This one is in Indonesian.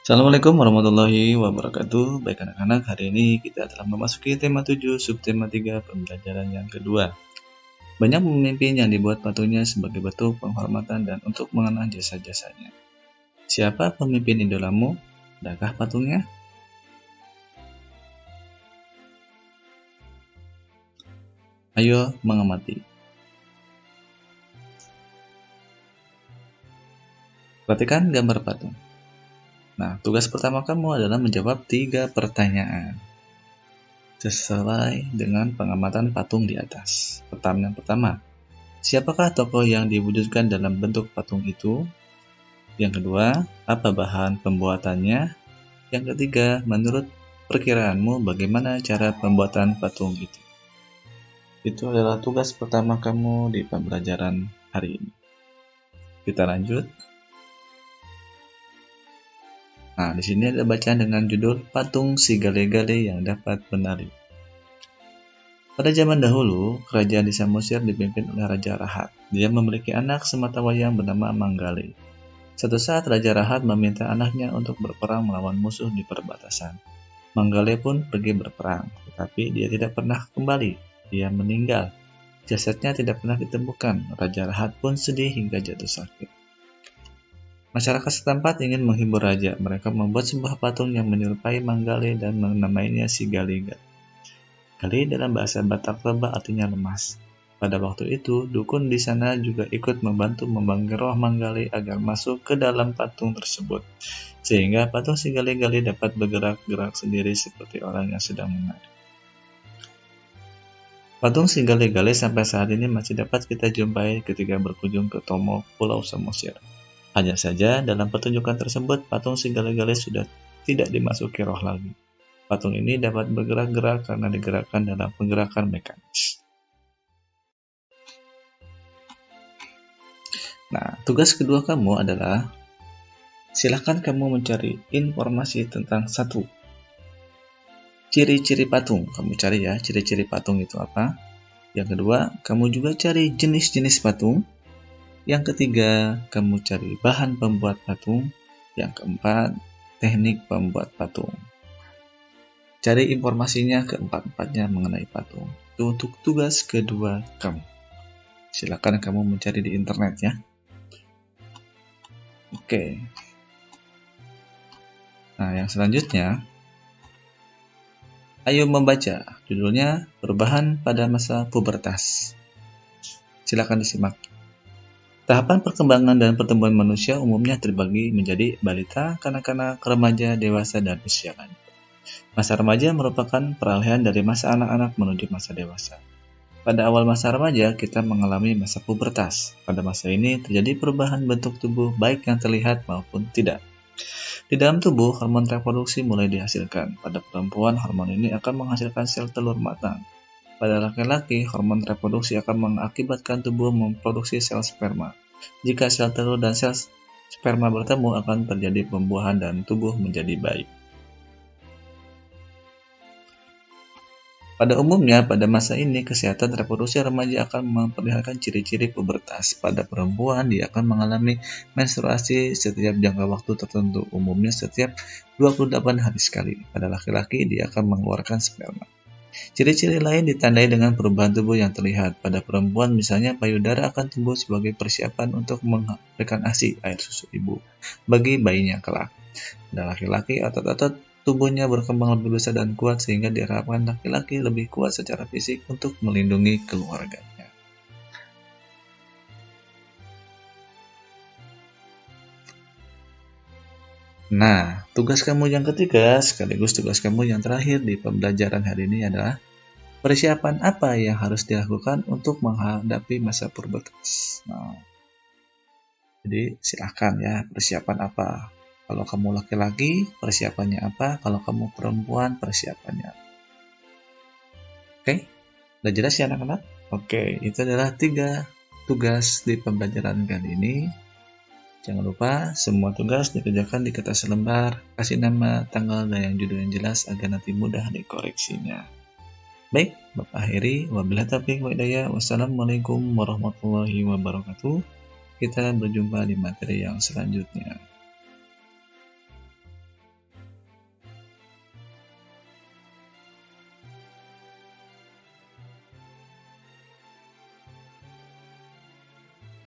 Assalamualaikum warahmatullahi wabarakatuh. Baik anak-anak, hari ini kita telah memasuki tema 7, subtema 3, pembelajaran yang kedua. Banyak pemimpin yang dibuat patungnya sebagai bentuk penghormatan dan untuk mengenang jasa-jasanya. Siapa pemimpin idolamu? Adakah patungnya? Ayo mengamati. Perhatikan gambar patung. Nah, tugas pertama kamu adalah menjawab 3 pertanyaan sesuai dengan pengamatan patung di atas. Pertanyaan pertama, siapakah tokoh yang diwujudkan dalam bentuk patung itu? Yang kedua, apa bahan pembuatannya? Yang ketiga, menurut perkiraanmu bagaimana cara pembuatan patung itu? Itu adalah tugas pertama kamu di pembelajaran hari ini. Kita lanjut. Nah, di sini ada bacaan dengan judul Patung si Gale-Gale yang dapat menari. Pada zaman dahulu, kerajaan di Samosir dipimpin oleh Raja Rahat. Dia memiliki anak sematawayang bernama Manggale. Suatu saat Raja Rahat meminta anaknya untuk berperang melawan musuh di perbatasan. Manggale pun pergi berperang, tetapi dia tidak pernah kembali. Dia meninggal. Jasadnya tidak pernah ditemukan. Raja Rahat pun sedih hingga jatuh sakit. Masyarakat setempat ingin menghibur raja. Mereka membuat sebuah patung yang menyerupai Manggale dan menamainya si Gale-Gale. Gale dalam bahasa Batak Toba artinya lemas. Pada waktu itu, dukun di sana juga ikut membantu memanggil roh Manggale agar masuk ke dalam patung tersebut, sehingga patung si Gale-Gale dapat bergerak-gerak sendiri seperti orang yang sedang menari. Patung si Gale-Gale sampai saat ini masih dapat kita jumpai ketika berkunjung ke Tomo, Pulau Samosir. Hanya saja dalam pertunjukan tersebut, patung si Gale-Gale sudah tidak dimasuki roh lagi. Patung ini dapat bergerak-gerak karena digerakkan dalam penggerakan mekanis. Nah, tugas kedua kamu adalah silakan kamu mencari informasi tentang satu ciri-ciri patung. Kamu cari ya, ciri-ciri patung itu apa. Yang kedua, kamu juga cari jenis-jenis patung. Yang ketiga, kamu cari bahan pembuat patung. Yang keempat, teknik pembuat patung. Cari informasinya keempat-empatnya mengenai patung. Itu untuk tugas kedua kamu. Silakan kamu mencari di internet ya. Oke. Nah, yang selanjutnya, ayo membaca. Judulnya Perubahan pada Masa Pubertas. Silakan disimak. Tahapan perkembangan dan pertumbuhan manusia umumnya terbagi menjadi balita, kanak-kanak, remaja, dewasa, dan usia lanjut. Masa remaja merupakan peralihan dari masa anak-anak menuju masa dewasa. Pada awal masa remaja, kita mengalami masa pubertas. Pada masa ini terjadi perubahan bentuk tubuh baik yang terlihat maupun tidak. Di dalam tubuh, hormon reproduksi mulai dihasilkan. Pada perempuan, hormon ini akan menghasilkan sel telur matang. Pada laki-laki, hormon reproduksi akan mengakibatkan tubuh memproduksi sel sperma. Jika sel telur dan sel sperma bertemu, akan terjadi pembuahan dan tubuh menjadi bayi. Pada umumnya, pada masa ini, kesehatan reproduksi remaja akan memperlihatkan ciri-ciri pubertas. Pada perempuan, dia akan mengalami menstruasi setiap jangka waktu tertentu, umumnya setiap 28 hari sekali. Pada laki-laki, dia akan mengeluarkan sperma. Ciri-ciri lain ditandai dengan perubahan tubuh yang terlihat. Pada perempuan misalnya, payudara akan tumbuh sebagai persiapan untuk memberikan ASI, air susu ibu, bagi bayinya kelak. Pada laki-laki, otot-otot tubuhnya berkembang lebih besar dan kuat sehingga diharapkan laki-laki lebih kuat secara fisik untuk melindungi keluarganya. Nah, tugas kamu yang ketiga sekaligus tugas kamu yang terakhir di pembelajaran hari ini adalah persiapan apa yang harus dilakukan untuk menghadapi masa pubertas. Nah, jadi silahkan ya, persiapan apa. Kalau kamu laki-laki, persiapannya apa. Kalau kamu perempuan, persiapannya apa. Oke, udah jelas ya anak-anak? Oke, itu adalah 3 tugas di pembelajaran kali ini. Jangan lupa semua tugas dikerjakan di kertas lembar, kasih nama, tanggal, dan yang judul yang jelas agar nanti mudah dikoreksinya. Baik, Bapak akhiri. Wabillahi taufiq wa hidayah. Wassalamualaikum warahmatullahi wabarakatuh. Kita berjumpa di materi yang selanjutnya.